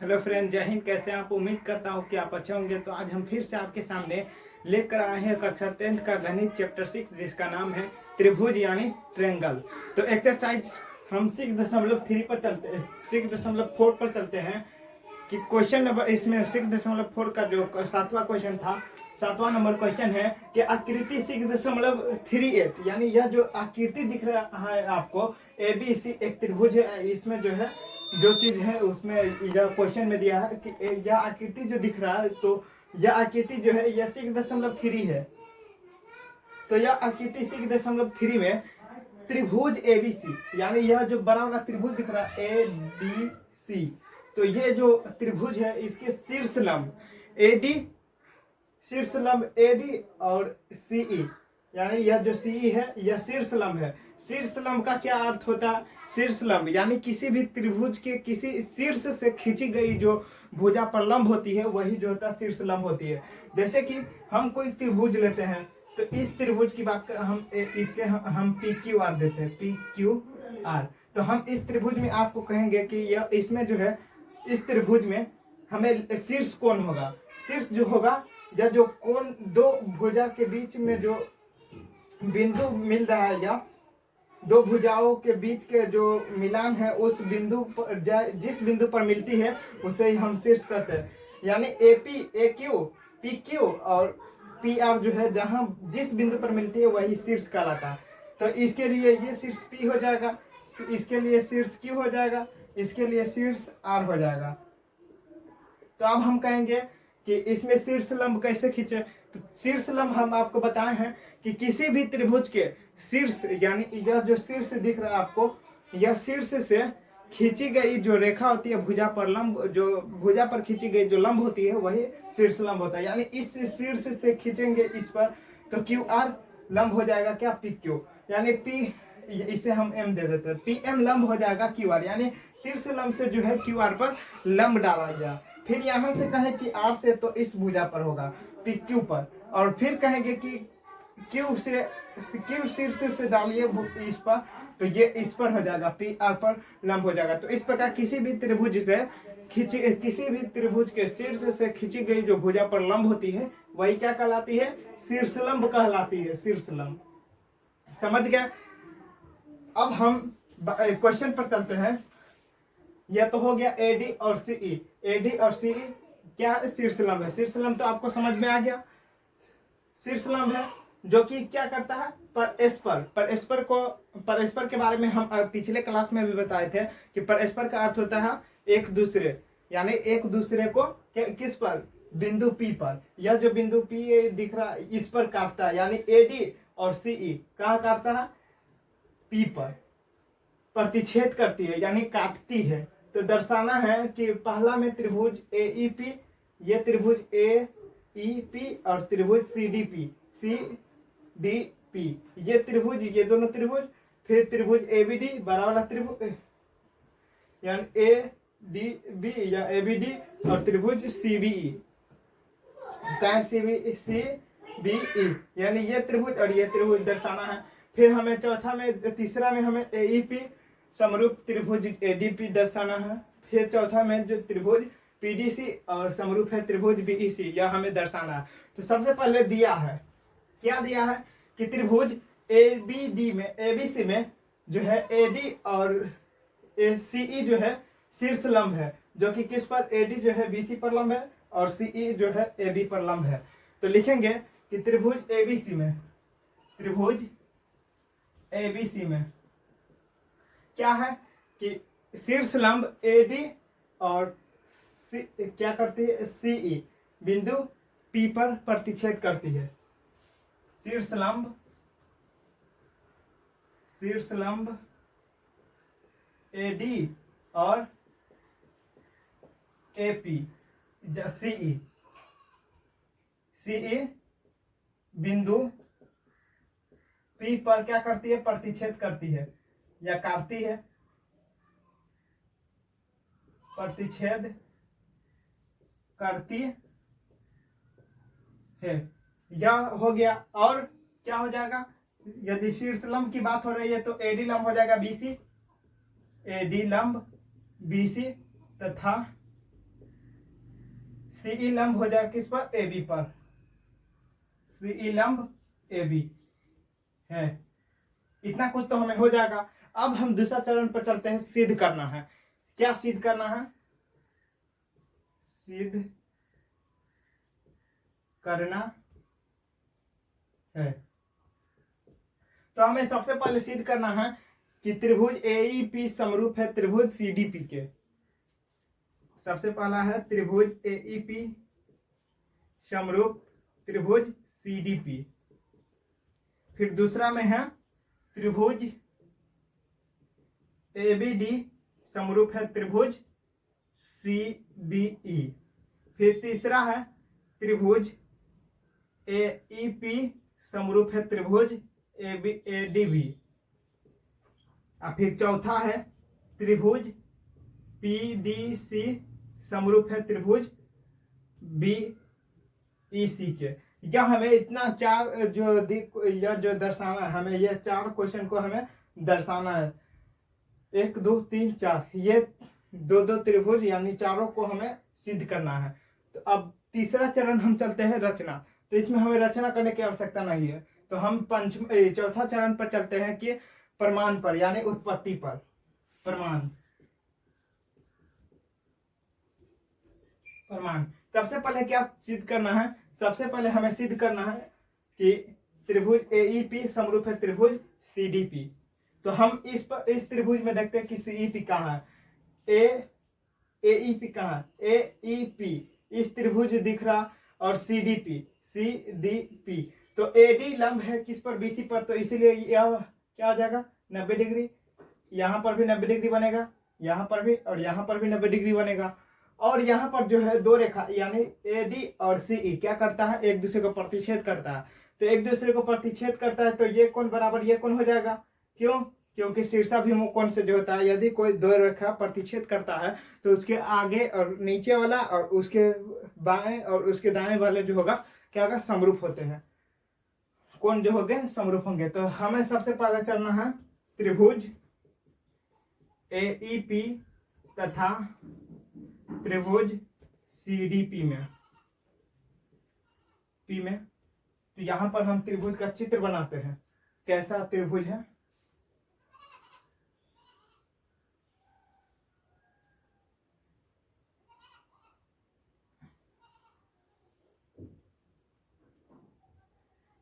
Hello friend, जय हिंद। कैसे हैं आप? उम्मीद करता हूँ कि आप अच्छे होंगे। तो आज हम फिर से आपके सामने लेकर आए हैं कक्षा 10th का गणित चैप्टर 6, जिसका नाम है त्रिभुज यानी ट्रायंगल। तो एक्सरसाइज हम 6.3 पर चलते 6.4 पर चलते हैं कि क्वेश्चन नंबर इसमें 6.4 का जो 7वां क्वेश्चन था, 7वां नंबर क्वेश्चन है कि आकृति 6.38 यानी यह जो आकृति दिख रहा है आपको ABC एक त्रिभुज है। इसमें जो है जो चीज है उसमें यह क्वेश्चन में दिया है कि यह आकृति जो दिख रहा है, तो यह आकृति जो है यह 6.3 है। तो यह आकृति 6.3 में त्रिभुज ABC यानी यह जो बड़ा वाला त्रिभुज दिख रहा है ABC, तो ये जो त्रिभुज है इसके शीर्ष लंब AD और CE यानी यह जो CE है यह शीर्ष लंब है। शीर्ष लंब का क्या अर्थ होता है? शीर्ष लंब यानी किसी भी त्रिभुज के किसी शीर्ष से खींची गई जो भुजा पर लंब होती है वही जो होता है शीर्ष लंब होती है। जैसे कि हम कोई त्रिभुज लेते हैं, तो इस त्रिभुज की बात कर हम इसके हम PQR देते हैं, PQR। तो हम इस त्रिभुज में आपको कहेंगे कि यह इसमें जो है इस त्रिभुज में हमें शीर्ष कोण होगा। शीर्ष जो होगा या जो कोण दो भुजा के बीच में जो बिंदु मिल रहा है या दो भुजाओं के बीच के जो मिलान है उस बिंदु पर जिस बिंदु पर मिलती है उसे ही हम शीर्ष कहते हैं। यानी AQ PQ और PR जो है जहां जिस बिंदु पर मिलती है वही शीर्ष कहलाता है। तो इसके लिए ये शीर्ष P हो जाएगा, इसके लिए शीर्ष Q हो जाएगा, इसके लिए शीर्ष R हो जाएगा। तो अब हम कहेंगे कि इसमें शीर्ष लंब कैसे खींचे। तो शीर्ष लंब हम आपको बताए हैं कि किसी भी त्रिभुज के शीर्ष यानी यह जो शीर्ष दिख रहा है आपको, यह शीर्ष से खींची गई जो रेखा होती है भुजा पर लंब, जो भुजा पर खींची गई जो लंब होती है वही शीर्ष लंब होता है। यानी इस शीर्ष से खींचेंगे इस पर तो QR लंब हो जाएगा क्या? PQ। यानी P इसे हम M दे देते हैं, PM लंब हो जाएगा QR। यानी शीर्ष लंब से जो है QR पर लंब डाला गया। फिर यहां से कहें कि R से तो इस भुजा पर होगा PQ पर, और फिर कहेंगे कि Q शीर्ष से डालिए इस पर, तो ये इस पर हो जाएगा, PR पर लंब हो जाएगा। तो इस प्रकार किसी भी त्रिभुज के शीर्ष से खींची गई जो भुजा पर लंब होती है वही क्या कहलाती है? शीर्ष लंब कहलाती है, शीर्ष लंब। समझ गए? अब हम क्वेश्चन पर चलते हैं। यह तो हो गया AD और CE क्या शीर्ष लंब है। शीर्ष लंब तो आपको समझ में आ गया। शीर्ष लंब है जो कि क्या करता है? परस्पर के बारे में हम पिछले क्लास में भी बताए थे कि परस्पर का अर्थ होता है एक दूसरे, यानी एक दूसरे को किस पर? बिंदु P पर। यह जो बिंदु P दिख रहा है इस पर काटता है, यानी AD और CE कहाँ काटता है? P पर प्रतिच्छेद करती है यानी काटती है। तो दर्शाना है कि पहला में त्रिभुज AEP, ये त्रिभुज AEP और त्रिभुज CDP, ये त्रिभुज, ये दोनों त्रिभुज। फिर त्रिभुज ABD बड़ा वाला त्रिभुज यानी ADB या ABD और त्रिभुज CBE यानी ये त्रिभुज और ये त्रिभुज दर्शाना है। फिर हमें तीसरा में हमें AEP समरूप त्रिभुज ADP दर्शाना है। फिर चौथा में जो त्रिभुज PDC और समरूप है त्रिभुज BEC, यह हमें दर्शाना है। तो सबसे पहले दिया है, क्या दिया है कि त्रिभुज ABC में जो है AD और CE जो है शीर्ष लंब है, जो कि किस पर? AD जो है BC पर लंब है और CE जो है AB पर लंब है। तो लिखेंगे कि त्रिभुज ABC में क्या है कि शीर्ष लंब AD और क्या करती है? CE बिंदु P पर प्रतिच्छेद करती है। शीर्ष लंब AD और AP CE बिंदु P पर क्या करती है? प्रतिच्छेद करती है या काटती है, प्रतिच्छेद करती है। यह हो गया। और क्या हो जाएगा? यदि शीर्ष लंब की बात हो रही है तो AD लंब हो जाएगा BC, AD लंब BC तथा सीई लंब हो जाएगा किस पर, ए बी पर, सीई लंब ए बी है। इतना कुछ तो हमें हो जाएगा। अब हम दूसरा चरण पर चलते हैं, सिद्ध करना है। क्या सिद्ध करना है, सिद्ध करना है। तो हमें सबसे पहले सिद्ध करना है कि त्रिभुज एईपी समरूप है त्रिभुज सीडीपी के। सबसे पहला है त्रिभुज एईपी समरूप त्रिभुज सीडीपी। फिर दूसरा में है त्रिभुज एबीडी समरूप है त्रिभुज सीबीई। फिर तीसरा है त्रिभुज एईपी समरूप है त्रिभुज एडीबी। और फिर चौथा है त्रिभुज पीडीसी समरूप है त्रिभुज बीईसी के। यह हमें इतना चार यह जो दर्शाना है, हमें यह चार क्वेश्चन को हमें दर्शाना है। 1 2 3 4 ये दो त्रिभुज यानी चारों को हमें सिद्ध करना है। तो अब तीसरा चरण हम चलते हैं रचना। तो इसमें हमें रचना करने की आवश्यकता नहीं है। तो हम चौथा चरण पर चलते हैं कि प्रमाण पर यानी उत्पत्ति पर। प्रमाण सबसे पहले क्या सिद्ध करना है, सबसे पहले हमें सिद्ध करना है कि त्रिभुज एईपी समरूप है त्रिभुज सीडीपी। तो हम इस त्रिभुज में देखते हैं कि सीईपी कहाँ है, एईपी कहाँ है, एईपी इस त्रिभुज दिख रहा, और सीडीपी तो एडी लंब है किस पर, बीसी पर। तो इसीलिए यह क्या हो जाएगा 90 डिग्री। यहाँ पर भी 90 डिग्री बनेगा, यहाँ पर भी, और यहाँ पर भी 90 डिग्री बनेगा। और यहाँ पर जो है दो रेखा यानी एडी और सीई क्या करता है, एक दूसरे को प्रतिच्छेद करता है। तो एक दूसरे को प्रतिच्छेद करता है तो ये कोण बराबर ये कोण हो जाएगा। क्यों, क्योंकि शीर्षाभिमुख कोण से जो होता है, यदि कोई दो रेखा प्रतिच्छेद करता है तो उसके आगे और नीचे वाला और उसके बाएं और उसके दाएं वाले जो होगा क्या होगा, समरूप होते हैं, कोण जो होंगे समरूप होंगे। तो हमें सबसे पहले चलना है त्रिभुज एईपी तथा त्रिभुज सीडीपी में तो यहां पर हम त्रिभुज का चित्र बनाते हैं। कैसा त्रिभुज है,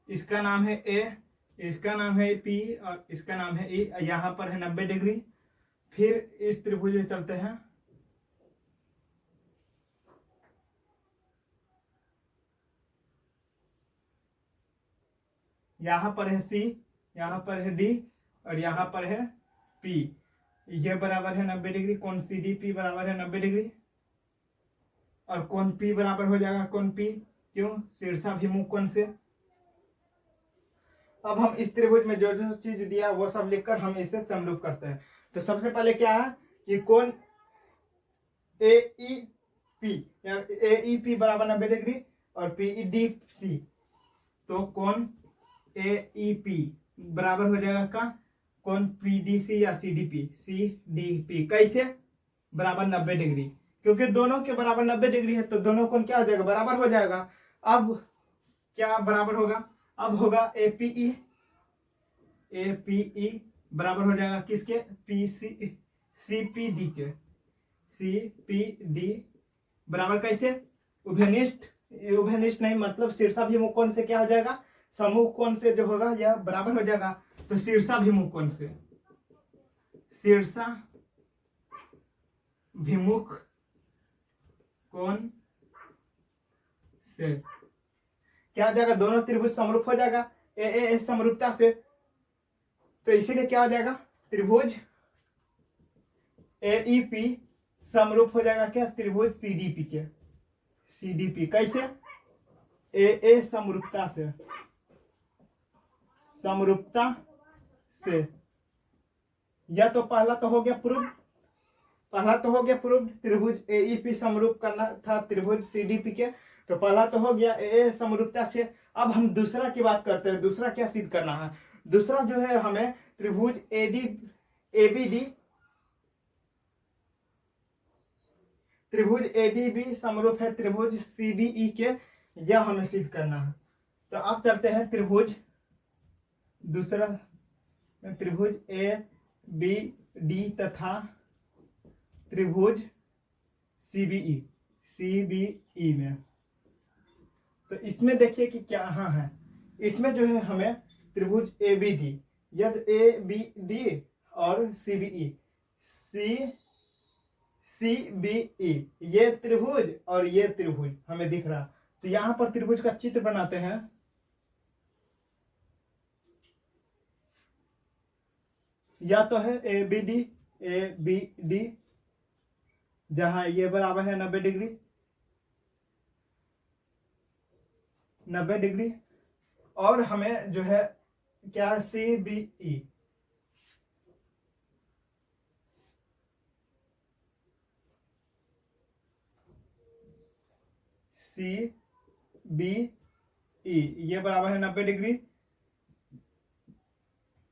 इसका नाम है ए, इसका नाम है पी और इसका नाम है ई। यहाँ पर है 90 डिग्री। फिर इस त्रिभुज में चलते हैं, यहाँ पर है सी, यहाँ पर है डी और यहाँ पर है पी। ये बराबर है 90 डिग्री। कोण सी डी पी बराबर है 90 डिग्री और कोण पी बराबर हो जाएगा कोण पी, क्यों, शीर्षाभिमुख कोण से। अब हम इस त्रिभुज में जो जो चीज दिया वो सब लिखकर हम इसे समरूप करते हैं। तो सबसे पहले क्या है कि कोण एईपी बराबर 90 डिग्री और पीडीसी। तो कोण एईपी बराबर हो जाएगा का कोण पीडीसी या सीडीपी कैसे, बराबर 90 डिग्री, क्योंकि दोनों के बराबर 90 डिग्री है तो दोनों कोण क्या हो जाएगा, बराबर हो जाएगा। अब क्या बराबर होगा, अब होगा एपीई बराबर हो जाएगा किसके, सीपीडी के। सीपीडी बराबर कैसे, उभयनिष्ठ नहीं, मतलब शीर्षाभिमुख कोण से क्या हो जाएगा, समूह कोण से जो होगा यह बराबर हो जाएगा। तो शीर्षाभिमुख कोण से, शीर्षाभिमुख कोण से क्या हो जाएगा, दोनों त्रिभुज समरूप हो जाएगा ए समरूपता से। तो इसीलिए क्या हो जाएगा, त्रिभुज एईपी समरूप हो जाएगा क्या, त्रिभुज सीडीपी के। सीडीपी कैसे, ए समरूपता से, या तो पहला तो हो गया प्रूव, त्रिभुज एईपी समरूप करना था त्रिभुज सीडीपी के। तो पहला तो हो गया ए समरूपता से। अब हम दूसरा की बात करते हैं, दूसरा क्या सिद्ध करना है। दूसरा जो है हमें त्रिभुज एबीडी त्रिभुज एडीबी समरूप है त्रिभुज सीबीई के, यह हमें सिद्ध करना है। तो अब चलते हैं त्रिभुज दूसरा, त्रिभुज ए बी डी तथा त्रिभुज सीबीई में। तो इसमें देखिए कि क्या है, इसमें जो है हमें त्रिभुज ए बी डी, यदि ए बी डी और सीबीई सीबीई ये त्रिभुज और ये त्रिभुज हमें दिख रहा। तो यहां पर त्रिभुज का चित्र बनाते हैं। या तो है ए बी डी जहां ये बराबर है 90 डिग्री, और हमें जो है क्या सीबीई ये बराबर है 90 डिग्री।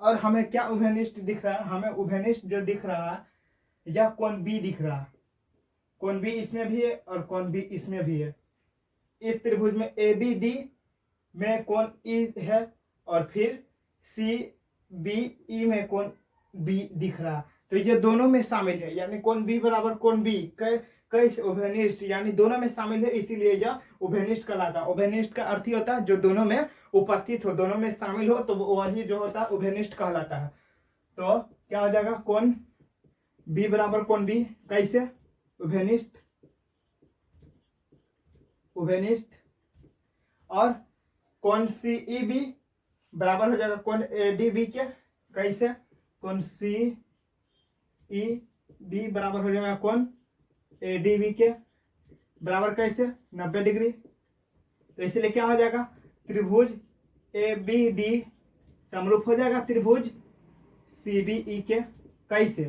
और हमें क्या उभयनिष्ठ दिख रहा है, हमें उभयनिष्ठ जो दिख रहा है या कोण बी दिख रहा है। कोण बी इसमें भी है और कोण बी इसमें भी है। इस त्रिभुज में ए बी डी में कोण ई है और फिर सी बी ई में कोण बी दिख रहा। तो ये दोनों में शामिल है, यानी कोण बी बराबर कोण बी कई उभयनिष्ठ, यानी दोनों में शामिल है, इसीलिए यह उभयनिष्ठ कहलाता है। उभयनिष्ठ का अर्थ ही होता है जो दोनों में उपस्थित हो, दोनों में शामिल हो, तो वही जो होता है उभयनिष्ठ कहलाता है। तो क्या हो जाएगा, कोण बी बराबर कोण बी कैसे उभयनिष्ठ और कोण सी ई बी बराबर हो जाएगा कोण ए डी बी के, कैसे कोण सी ई बी बराबर हो जाएगा कोण ए डी बी के बराबर कैसे 90 डिग्री। तो इसलिए क्या हो जाएगा, त्रिभुज ए बी डी समरूप हो जाएगा त्रिभुज सी बी ई के, कैसे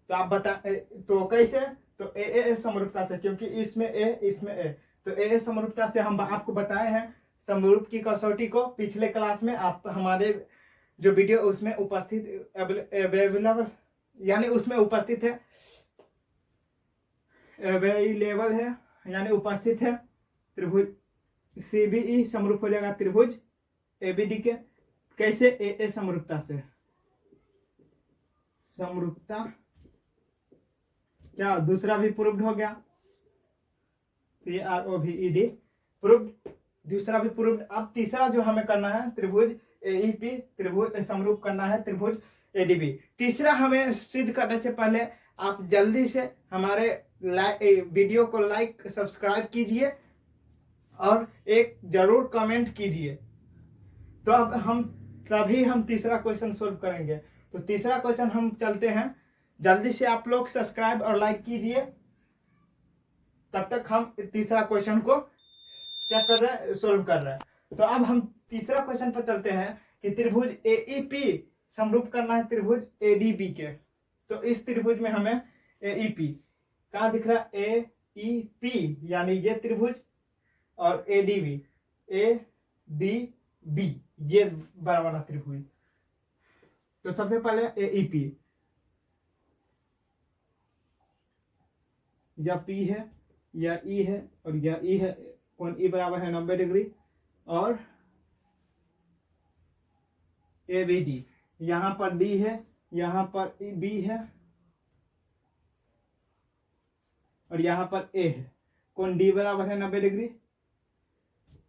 तो आप बता, तो कैसे तो ए समरूपता से, क्योंकि इसमें ए तो ए समरूपता से हम आपको बताए हैं समरूप की कसौटी को पिछले क्लास में। आप हमारे जो वीडियो उसमें उपस्थित अवेलेबल, यानी उसमें उपस्थित है, अवेलेबल है यानी उपस्थित है। त्रिभुज सीबीई समरूप हो जाएगा त्रिभुज एबीडी के, कैसे ए समरूपता से। समरूपता क्या दूसरा भी प्रूव्ड हो गया, PROVED प्रूव्ड, दूसरा भी प्रूव्ड। अब तीसरा जो हमें करना है त्रिभुज एईपी त्रिभुज समरूप करना है त्रिभुज एडीबी। तीसरा हमें सिद्ध करने से पहले आप जल्दी से हमारे वीडियो को लाइक सब्सक्राइब कीजिए और एक जरूर कमेंट कीजिए। तो अब तभी हम तीसरा क्वेश्चन सोल्व करेंगे। तो तीसरा क्वेश्चन हम चलते हैं, जल्दी से आप लोग सब्सक्राइब और लाइक कीजिए, तब तक हम तीसरा क्वेश्चन को क्या कर रहे हैं, सोल्व कर रहे हैं। तो अब हम तीसरा क्वेश्चन पर चलते हैं कि त्रिभुज एईपी समरूप करना है त्रिभुज एडीबी के। तो इस त्रिभुज में हमें एईपी कहाँ दिख रहा है, एईपी यानी ये त्रिभुज और एडीबी एडीबी ये बड़ा वाला त्रिभुज। तो सबसे पहले एईपी या पी है या ई है और या ई है, कोण ई बराबर है 90 डिग्री, और ए बी डी, यहां पर डी है यहां पर बी है और यहां पर ए है। कोण डी बराबर है 90 डिग्री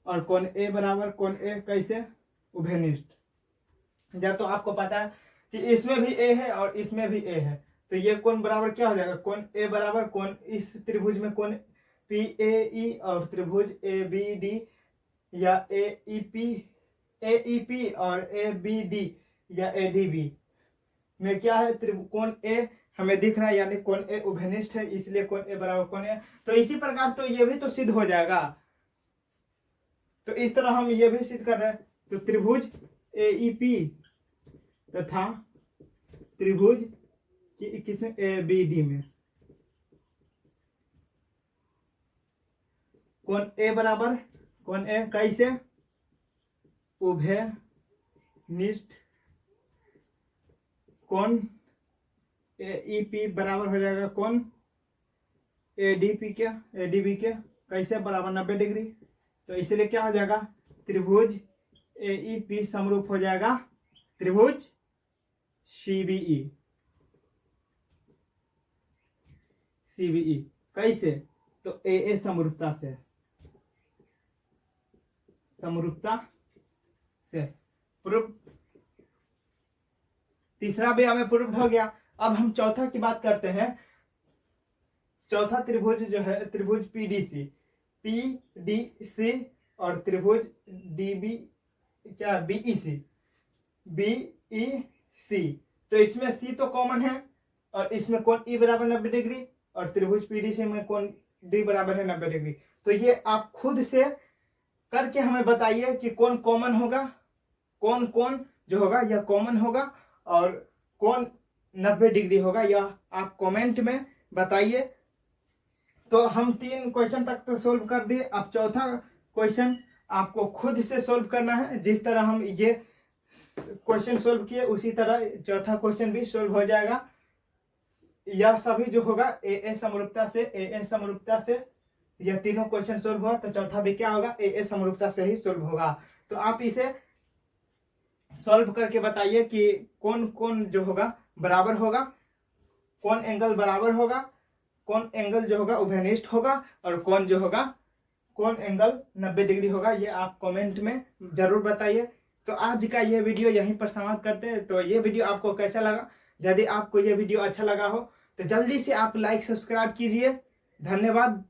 और कोण ए बराबर कोण ए कैसे उभयनिष्ठ। जब तो आपको पता है कि इसमें भी ए है और इसमें भी ए है, तो ये कोण बराबर क्या हो जाएगा, कोण ए बराबर कोण इस त्रिभुज में कोण पी ए ई और त्रिभुज ए बी डी या ए ई पी और ए बी डी या ए डी बी में क्या है, कोण ए हमें दिख रहा है, यानी कोण ए उभयनिष्ठ है, इसलिए कोण ए बराबर कोण ए। तो इसी प्रकार तो ये भी तो सिद्ध हो जाएगा। तो इस तरह हम ये भी सिद्ध कर रहे हैं। तो त्रिभुज ए ई पी तथा त्रिभुज किसमें ए बी डी में कोण ए बराबर कोण ए कैसे उभयनिष्ठ, कोण ए ई पी बराबर हो जाएगा कोण ADP के ADB के कैसे बराबर 90 डिग्री, तो इसलिए क्या हो जाएगा, त्रिभुज AEP समरूप हो जाएगा त्रिभुज CBE कैसे, तो AA समरूपता से प्रूफ। तीसरा भी हमें प्रूफ हो गया। अब हम चौथा की बात करते हैं। चौथा त्रिभुज जो है त्रिभुज PDC और त्रिभुज BEC। तो इसमें C तो कॉमन है और इसमें कोण E बराबर 90 डिग्री और त्रिभुज PDC में कोण D बराबर है 90 डिग्री। तो ये आप खुद से करके हमें बताइए कि कौन कॉमन होगा, कौन जो होगा यह कॉमन होगा और कौन 90 डिग्री होगा, यह आप कमेंट में बताइए। तो हम 3 क्वेश्चन तक तो सोल्व कर दिए। अब चौथा क्वेश्चन आपको खुद से सोल्व करना है। जिस तरह हम ये क्वेश्चन सोल्व किए उसी तरह चौथा क्वेश्चन भी सोल्व हो जाएगा। यह सभी जो होगा AA समरूपता से यह तीनों क्वेश्चन सोल्व हुआ, तो चौथा भी क्या होगा, AA समरूपता से ही सोल्व होगा। तो आप इसे सॉल्व करके बताइए कि कौन जो होगा बराबर होगा, कौन एंगल बराबर होगा, कौन एंगल जो होगा उभयनिष्ठ होगा और कौन जो होगा कौन एंगल 90 डिग्री होगा। ये आप कमेंट में जरूर बताइए। तो आज का ये वीडियो यहीं पर समाप्त करते हैं। तो ये वीडियो आपको कैसा लगा, यदि आपको ये वीडियो अच्छा लगा हो तो जल्दी से आप लाइक सब्सक्राइब कीजिए। धन्यवाद।